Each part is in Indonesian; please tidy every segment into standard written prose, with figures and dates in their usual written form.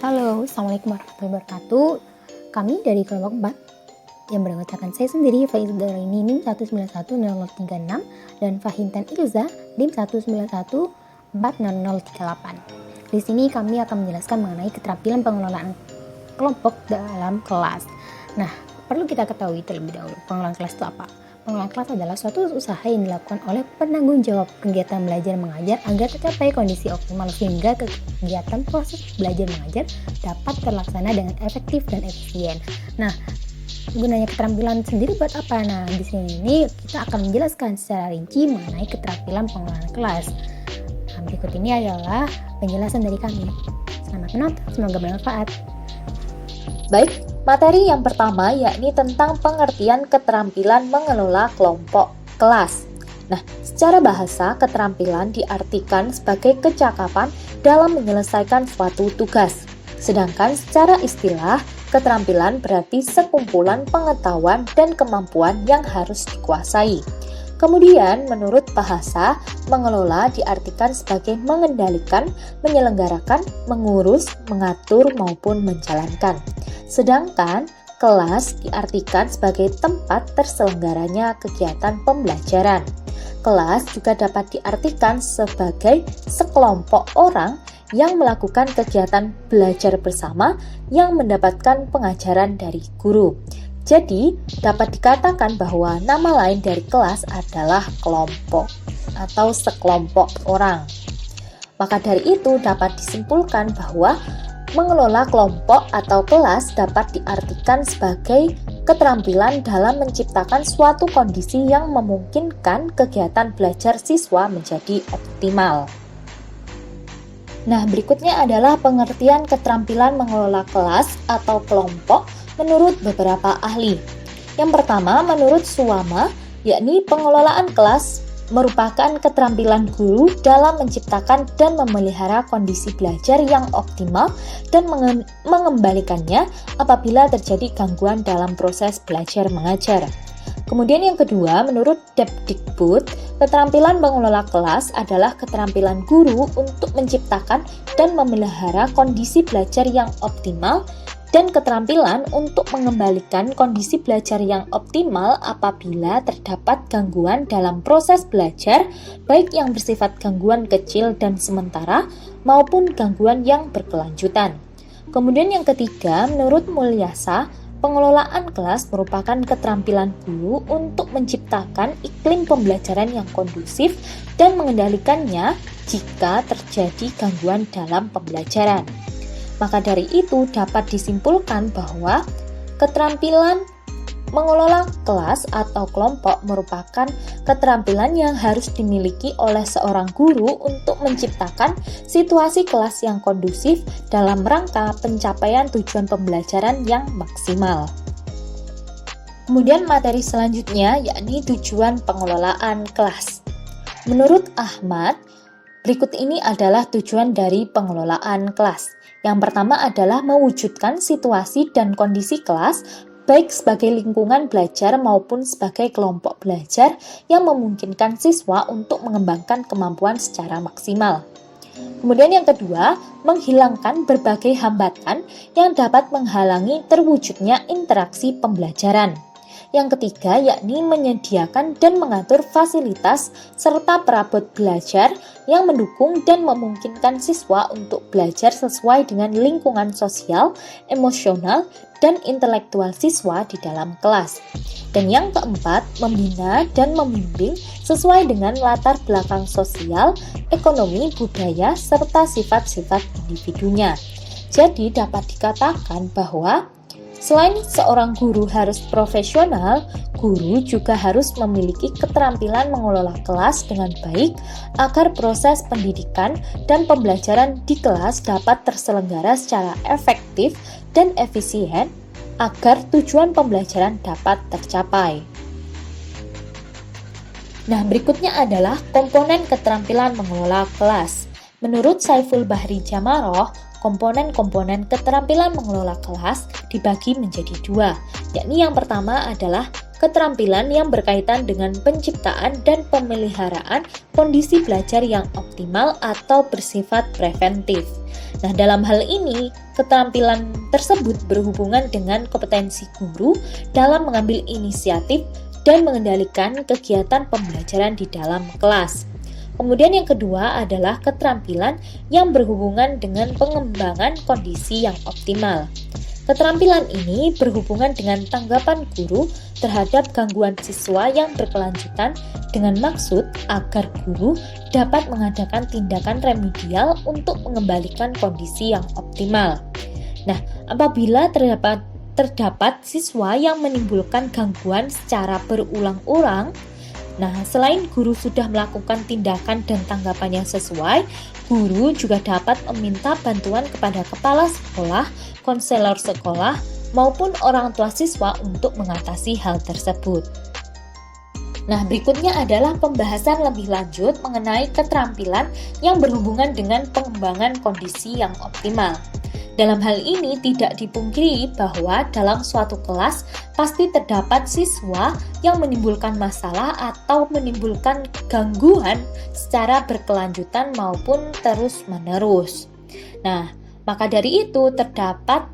Halo, Assalamualaikum warahmatullahi wabarakatuh. Kami dari kelompok 4 yang beranggotakan saya sendiri, Faizuddin NIM 1910036 dan Fahintan Ilza NIM 1914038. Di sini kami akan menjelaskan mengenai keterampilan pengelolaan kelompok dalam kelas. Nah, perlu kita ketahui terlebih dahulu, pengelolaan kelas itu apa? Pengelolaan kelas adalah suatu usaha yang dilakukan oleh penanggung jawab kegiatan belajar mengajar agar tercapai kondisi optimal sehingga kegiatan proses belajar mengajar dapat terlaksana dengan efektif dan efisien. Nah, gunanya keterampilan sendiri buat apa? Nah, di sini kita akan menjelaskan secara rinci mengenai keterampilan pengelolaan kelas. Nah, berikut ini adalah penjelasan dari kami. Selamat menonton, semoga bermanfaat. Baik, materi yang pertama yakni tentang pengertian keterampilan mengelola kelompok kelas. Nah, secara bahasa, keterampilan diartikan sebagai kecakapan dalam menyelesaikan suatu tugas. Sedangkan secara istilah, keterampilan berarti sekumpulan pengetahuan dan kemampuan yang harus dikuasai. Kemudian, menurut bahasa, mengelola diartikan sebagai mengendalikan, menyelenggarakan, mengurus, mengatur, maupun menjalankan. Sedangkan, kelas diartikan sebagai tempat terselenggaranya kegiatan pembelajaran. Kelas juga dapat diartikan sebagai sekelompok orang yang melakukan kegiatan belajar bersama yang mendapatkan pengajaran dari guru. Jadi, dapat dikatakan bahwa nama lain dari kelas adalah kelompok atau sekelompok orang. Maka dari itu dapat disimpulkan bahwa mengelola kelompok atau kelas dapat diartikan sebagai keterampilan dalam menciptakan suatu kondisi yang memungkinkan kegiatan belajar siswa menjadi optimal. Nah, berikutnya adalah pengertian keterampilan mengelola kelas atau kelompok menurut beberapa ahli. Yang pertama, menurut Suwama, yakni pengelolaan kelas merupakan keterampilan guru dalam menciptakan dan memelihara kondisi belajar yang optimal dan mengembalikannya apabila terjadi gangguan dalam proses belajar mengajar. Kemudian yang kedua, menurut Depdikbud, keterampilan mengelola kelas adalah keterampilan guru untuk menciptakan dan memelihara kondisi belajar yang optimal dan keterampilan untuk mengembalikan kondisi belajar yang optimal apabila terdapat gangguan dalam proses belajar, baik yang bersifat gangguan kecil dan sementara maupun gangguan yang berkelanjutan. Kemudian yang ketiga, menurut Mulyasa, pengelolaan kelas merupakan keterampilan guru untuk menciptakan iklim pembelajaran yang kondusif dan mengendalikannya jika terjadi gangguan dalam pembelajaran. Maka dari itu dapat disimpulkan bahwa keterampilan mengelola kelas atau kelompok merupakan keterampilan yang harus dimiliki oleh seorang guru untuk menciptakan situasi kelas yang kondusif dalam rangka pencapaian tujuan pembelajaran yang maksimal. Kemudian materi selanjutnya yakni tujuan pengelolaan kelas. Menurut Ahmad, berikut ini adalah tujuan dari pengelolaan kelas. Yang pertama adalah mewujudkan situasi dan kondisi kelas, baik sebagai lingkungan belajar maupun sebagai kelompok belajar yang memungkinkan siswa untuk mengembangkan kemampuan secara maksimal. Kemudian yang kedua, menghilangkan berbagai hambatan yang dapat menghalangi terwujudnya interaksi pembelajaran. Yang ketiga, yakni menyediakan dan mengatur fasilitas serta perabot belajar yang mendukung dan memungkinkan siswa untuk belajar sesuai dengan lingkungan sosial, emosional, dan intelektual siswa di dalam kelas. Dan yang keempat, membina dan membimbing sesuai dengan latar belakang sosial, ekonomi, budaya, serta sifat-sifat individunya. Jadi dapat dikatakan bahwa selain seorang guru harus profesional, guru juga harus memiliki keterampilan mengelola kelas dengan baik agar proses pendidikan dan pembelajaran di kelas dapat terselenggara secara efektif dan efisien agar tujuan pembelajaran dapat tercapai. Nah, berikutnya adalah komponen keterampilan mengelola kelas. Menurut Saiful Bahri Jamaroh, komponen-komponen keterampilan mengelola kelas dibagi menjadi dua, yakni yang pertama adalah keterampilan yang berkaitan dengan penciptaan dan pemeliharaan kondisi belajar yang optimal atau bersifat preventif. Nah, dalam hal ini, keterampilan tersebut berhubungan dengan kompetensi guru dalam mengambil inisiatif dan mengendalikan kegiatan pembelajaran di dalam kelas. Kemudian yang kedua adalah keterampilan yang berhubungan dengan pengembangan kondisi yang optimal. Keterampilan ini berhubungan dengan tanggapan guru terhadap gangguan siswa yang berkelanjutan dengan maksud agar guru dapat mengadakan tindakan remedial untuk mengembalikan kondisi yang optimal. Nah, apabila terdapat siswa yang menimbulkan gangguan secara berulang-ulang, selain guru sudah melakukan tindakan dan tanggapan yang sesuai, guru juga dapat meminta bantuan kepada kepala sekolah, konselor sekolah, maupun orang tua siswa untuk mengatasi hal tersebut. Nah, berikutnya adalah pembahasan lebih lanjut mengenai keterampilan yang berhubungan dengan pengembangan kondisi yang optimal. Dalam hal ini tidak dipungkiri bahwa dalam suatu kelas pasti terdapat siswa yang menimbulkan masalah atau menimbulkan gangguan secara berkelanjutan maupun terus-menerus. Nah, maka dari itu terdapat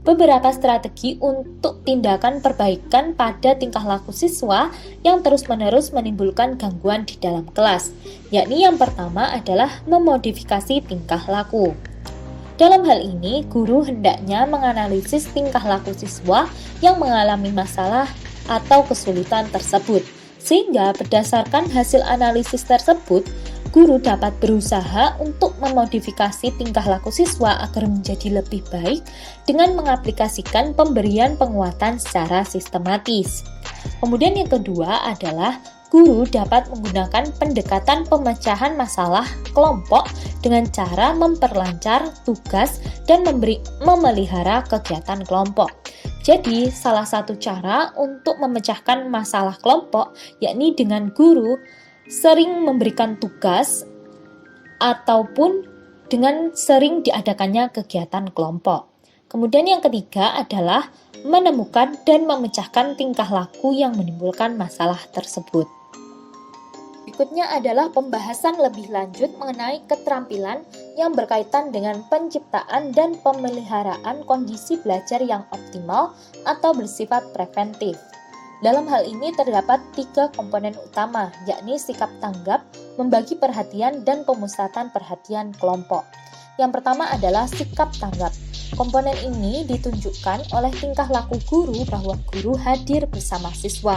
beberapa strategi untuk tindakan perbaikan pada tingkah laku siswa yang terus-menerus menimbulkan gangguan di dalam kelas, yakni yang pertama adalah memodifikasi tingkah laku. Dalam hal ini, guru hendaknya menganalisis tingkah laku siswa yang mengalami masalah atau kesulitan tersebut, sehingga berdasarkan hasil analisis tersebut, guru dapat berusaha untuk memodifikasi tingkah laku siswa agar menjadi lebih baik dengan mengaplikasikan pemberian penguatan secara sistematis. Kemudian yang kedua adalah guru dapat menggunakan pendekatan pemecahan masalah kelompok dengan cara memperlancar tugas dan memelihara kegiatan kelompok. Jadi, salah satu cara untuk memecahkan masalah kelompok yakni dengan guru sering memberikan tugas ataupun dengan sering diadakannya kegiatan kelompok. Kemudian yang ketiga adalah menemukan dan memecahkan tingkah laku yang menimbulkan masalah tersebut. Berikutnya adalah pembahasan lebih lanjut mengenai keterampilan yang berkaitan dengan penciptaan dan pemeliharaan kondisi belajar yang optimal atau bersifat preventif. Dalam hal ini terdapat 3 komponen utama, yakni sikap tanggap, membagi perhatian, dan pemusatan perhatian kelompok. Yang pertama adalah sikap tanggap. Komponen ini ditunjukkan oleh tingkah laku guru bahwa guru hadir bersama siswa.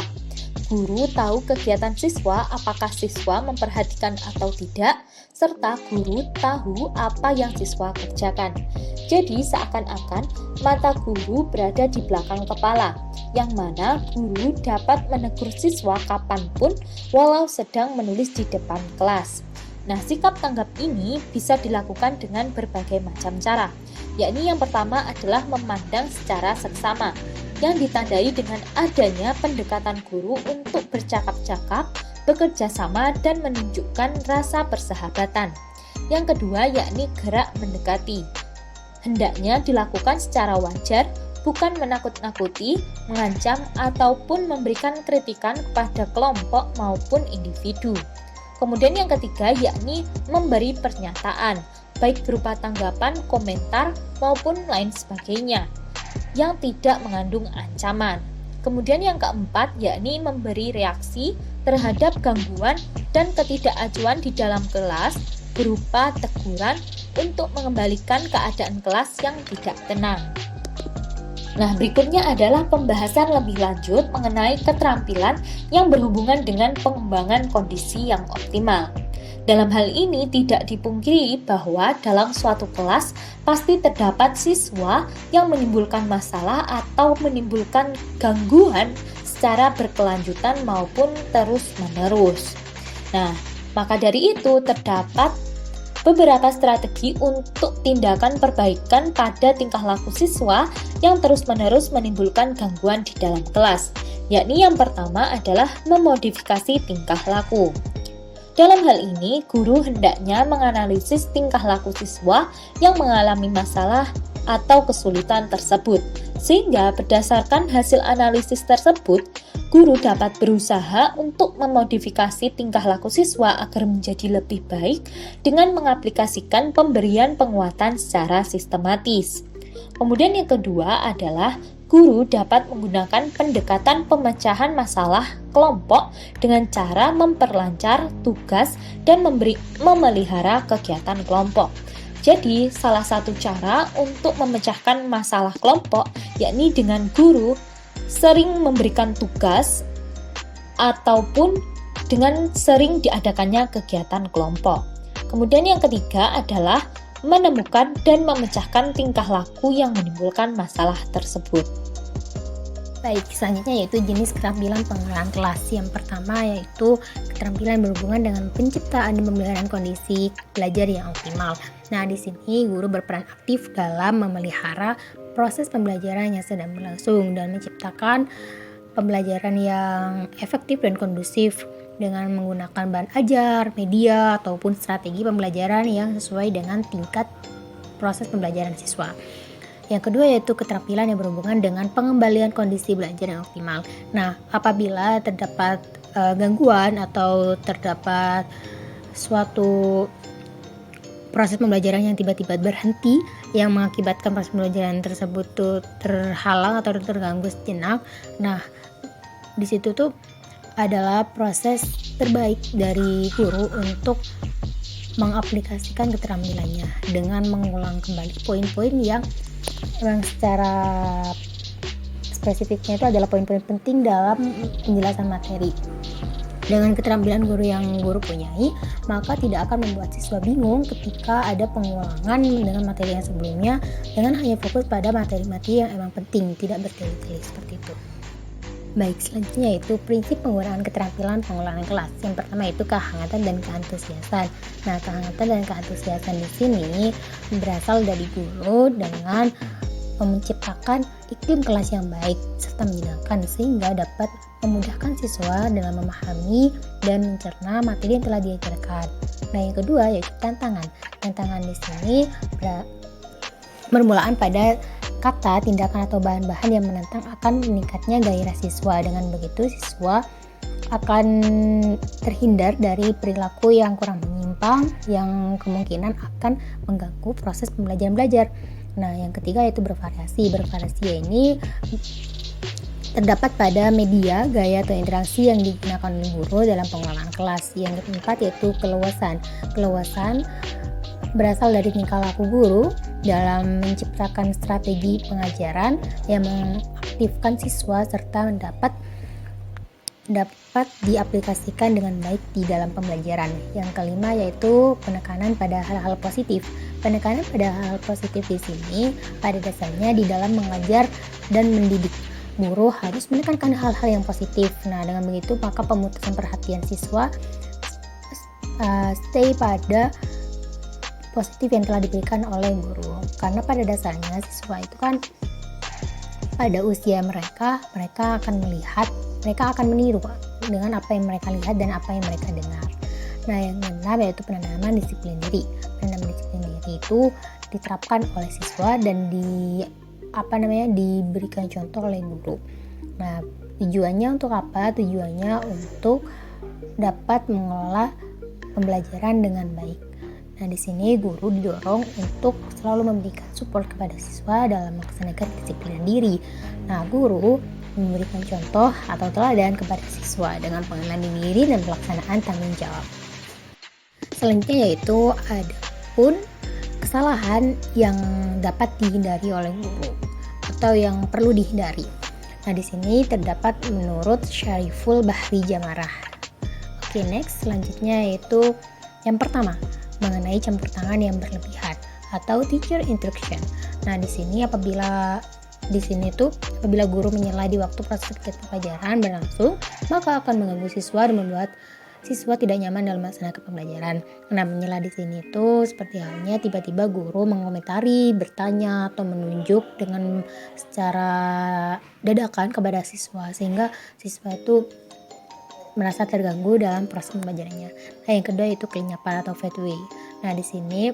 Guru tahu kegiatan siswa, apakah siswa memperhatikan atau tidak, serta guru tahu apa yang siswa kerjakan. Jadi seakan-akan mata guru berada di belakang kepala, yang mana guru dapat menegur siswa kapanpun walau sedang menulis di depan kelas. Nah, sikap tanggap ini bisa dilakukan dengan berbagai macam cara, yakni yang pertama adalah memandang secara seksama, yang ditandai dengan adanya pendekatan guru untuk bercakap-cakap, bekerja sama, dan menunjukkan rasa persahabatan. Yang kedua yakni gerak mendekati. Hendaknya dilakukan secara wajar, bukan menakut-nakuti, mengancam, ataupun memberikan kritikan kepada kelompok maupun individu. Kemudian yang ketiga yakni memberi pernyataan, baik berupa tanggapan, komentar, maupun lain sebagainya, yang tidak mengandung ancaman. Kemudian yang keempat yakni memberi reaksi terhadap gangguan dan ketidakajuan di dalam kelas berupa teguran untuk mengembalikan keadaan kelas yang tidak tenang. Nah, berikutnya adalah pembahasan lebih lanjut mengenai keterampilan yang berhubungan dengan pengembangan kondisi yang optimal. Dalam hal ini tidak dipungkiri bahwa dalam suatu kelas pasti terdapat siswa yang menimbulkan masalah atau menimbulkan gangguan secara berkelanjutan maupun terus-menerus. Nah, maka dari itu terdapat beberapa strategi untuk tindakan perbaikan pada tingkah laku siswa yang terus-menerus menimbulkan gangguan di dalam kelas, yakni yang pertama adalah memodifikasi tingkah laku. Dalam hal ini, guru hendaknya menganalisis tingkah laku siswa yang mengalami masalah atau kesulitan tersebut, Sehingga berdasarkan hasil analisis tersebut, guru dapat berusaha untuk memodifikasi tingkah laku siswa agar menjadi lebih baik dengan mengaplikasikan pemberian penguatan secara sistematis. Kemudian yang kedua adalah guru dapat menggunakan pendekatan pemecahan masalah kelompok dengan cara memperlancar tugas dan memelihara kegiatan kelompok. Jadi, salah satu cara untuk memecahkan masalah kelompok yakni dengan guru sering memberikan tugas ataupun dengan sering diadakannya kegiatan kelompok. Kemudian yang ketiga adalah menemukan dan memecahkan tingkah laku yang menimbulkan masalah tersebut. Baik, selanjutnya yaitu jenis keterampilan pengelolaan kelas. Yang pertama yaitu keterampilan berhubungan dengan penciptaan dan pemeliharaan kondisi belajar yang optimal. Nah, di sini guru berperan aktif dalam memelihara proses pembelajaran yang sedang berlangsung dan menciptakan pembelajaran yang efektif dan kondusif dengan menggunakan bahan ajar, media, ataupun strategi pembelajaran yang sesuai dengan tingkat proses pembelajaran siswa. Yang kedua yaitu keterampilan yang berhubungan dengan pengembalian kondisi belajar yang optimal. Nah, apabila terdapat gangguan atau terdapat suatu proses pembelajaran yang tiba-tiba berhenti yang mengakibatkan proses pembelajaran tersebut tuh terhalang atau terganggu sejenak. Nah, di situ tuh adalah proses terbaik dari guru untuk mengaplikasikan keterampilannya dengan mengulang kembali poin-poin yang memang secara spesifiknya itu adalah poin-poin penting dalam penjelasan materi. Dengan keterampilan guru yang guru punyai, maka tidak akan membuat siswa bingung ketika ada pengulangan dengan materi yang sebelumnya dengan hanya fokus pada materi-materi yang emang penting, tidak bertele-tele seperti itu. Baik, selanjutnya yaitu prinsip penggunaan keterampilan pengelolaan kelas. Yang pertama itu kehangatan dan keantusiasan. Nah, kehangatan dan keantusiasan di sini berasal dari guru dengan menciptakan iklim kelas yang baik serta menyenangkan sehingga dapat memudahkan siswa dalam memahami dan mencerna materi yang telah diajarkan. Nah, yang kedua yaitu tantangan. Tantangan di sini bermulaan pada kata, tindakan atau bahan-bahan yang menantang akan meningkatnya gairah siswa. Dengan begitu siswa akan terhindar dari perilaku yang kurang menyimpang yang kemungkinan akan mengganggu proses pembelajaran belajar. Nah, yang ketiga yaitu bervariasi. Bervariasi ini terdapat pada media, gaya atau interaksi yang digunakan oleh guru dalam pengelolaan kelas. Yang keempat yaitu keluasan. Keluasan berasal dari tingkah laku guru dalam menciptakan strategi pengajaran yang mengaktifkan siswa serta dapat diaplikasikan dengan baik di dalam pembelajaran. Yang kelima yaitu penekanan pada hal-hal positif. Penekanan pada hal positif di sini pada dasarnya di dalam mengajar dan mendidik. Guru harus menekankan hal-hal yang positif. Nah, dengan begitu maka pemutasan perhatian siswa stay pada positif yang telah diberikan oleh guru. Karena pada dasarnya siswa itu kan pada usia mereka akan melihat, mereka akan meniru dengan apa yang mereka lihat dan apa yang mereka dengar. Nah, yang keenam yaitu penanaman disiplin diri. Penanaman disiplin diri itu diterapkan oleh siswa dan diberikan contoh oleh guru. Nah, tujuannya untuk apa? Tujuannya untuk dapat mengelola pembelajaran dengan baik. Nah, di sini guru didorong untuk selalu memberikan support kepada siswa dalam melaksanakan kedisiplinan diri. Nah, guru memberikan contoh atau teladan kepada siswa dengan pengenalan diri dan pelaksanaan tanggung jawab. Selanjutnya yaitu ada pun kesalahan yang dapat dihindari oleh guru atau yang perlu dihindari. Nah, di sini terdapat menurut Syariful Bahri Jamarah. Oke, next selanjutnya yaitu yang pertama mengenai campur tangan yang berlebihan atau teacher intrusion. Nah, di sini apabila guru menyela di waktu proses kegiatan pelajaran berlangsung, maka akan mengganggu siswa dan membuat siswa tidak nyaman dalam melaksanakan pembelajaran. Nah, menyela di sini itu seperti halnya tiba-tiba guru mengomentari, bertanya atau menunjuk dengan secara dadakan kepada siswa sehingga siswa itu merasa terganggu dalam proses pembelajarannya. Nah, yang kedua itu kelenyapan atau fade away. Nah, di sini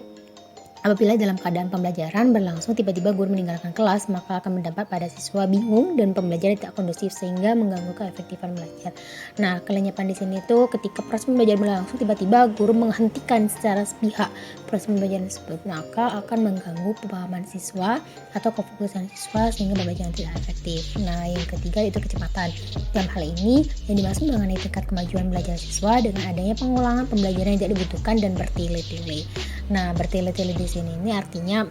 Apabila dalam keadaan pembelajaran berlangsung tiba-tiba guru meninggalkan kelas, maka akan mendapat pada siswa bingung dan pembelajaran tidak kondusif sehingga mengganggu keefektifan belajar. Nah, kelenyapan di sini tuh ketika proses pembelajaran berlangsung tiba-tiba guru menghentikan secara sepihak proses pembelajaran tersebut, maka akan mengganggu pemahaman siswa atau kefokusan siswa sehingga pembelajaran tidak efektif. Nah, yang ketiga itu kecepatan. Dalam hal ini yang dimaksud mengenai tingkat kemajuan belajar siswa dengan adanya pengulangan pembelajaran yang tidak dibutuhkan dan bertele-tele. Nah, bertele-tele di sini ini artinya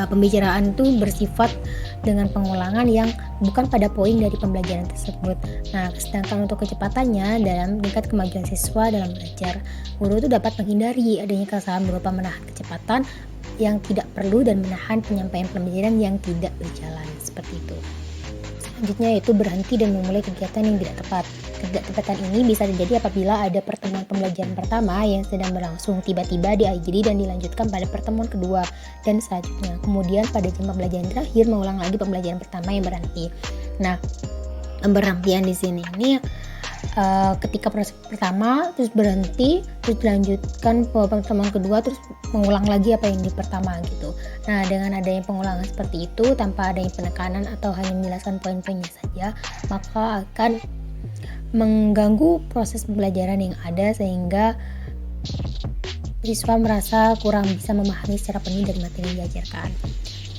pembicaraan itu bersifat dengan pengulangan yang bukan pada poin dari pembelajaran tersebut. Nah, sedangkan untuk kecepatannya dalam tingkat kemajuan siswa dalam belajar, guru itu dapat menghindari adanya kesalahan berupa menahan kecepatan yang tidak perlu dan menahan penyampaian pembelajaran yang tidak berjalan seperti itu. Selanjutnya yaitu berhenti dan memulai kegiatan yang tidak tepat. Ketidaktepatan ini bisa terjadi apabila ada pertemuan pembelajaran pertama yang sedang berlangsung tiba-tiba diakhiri dan dilanjutkan pada pertemuan kedua dan selanjutnya. Kemudian pada jam pembelajaran terakhir mengulang lagi pembelajaran pertama yang berhenti. Nah, pemberhentian di sini ini ketika proses pertama terus berhenti, terus dilanjutkan pertemuan kedua, terus mengulang lagi apa yang di pertama gitu. Nah, dengan adanya pengulangan seperti itu tanpa adanya penekanan atau hanya menjelaskan poin-poinnya saja, maka akan mengganggu proses pembelajaran yang ada sehingga siswa merasa kurang bisa memahami secara penuh dari materi yang diajarkan.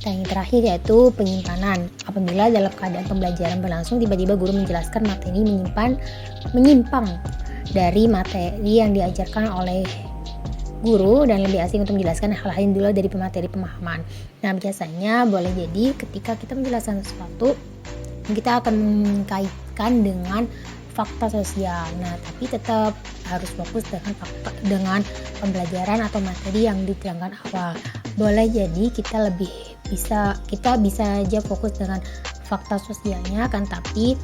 Dan yang terakhir yaitu penyimpanan. Apabila dalam keadaan pembelajaran berlangsung tiba-tiba guru menjelaskan materi menyimpang dari materi yang diajarkan oleh guru dan lebih asing untuk menjelaskan hal lain dulu dari materi pemahaman. Nah, biasanya boleh jadi ketika kita menjelaskan sesuatu kita akan mengkaitkan dengan fakta sosial. Nah, tapi tetap harus fokus dengan pembelajaran atau materi yang diterangkan awal. Boleh jadi kita bisa aja fokus dengan fakta sosialnya kan, tapi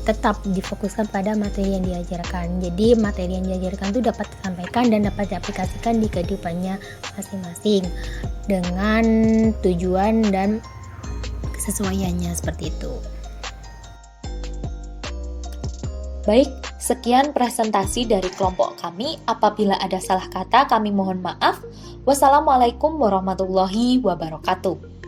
tetap difokuskan pada materi yang diajarkan. Jadi materi yang diajarkan itu dapat disampaikan dan dapat diaplikasikan di kehidupannya masing-masing dengan tujuan dan kesesuaiannya seperti itu. Baik, sekian presentasi dari kelompok kami. Apabila ada salah kata, kami mohon maaf. Wassalamualaikum warahmatullahi wabarakatuh.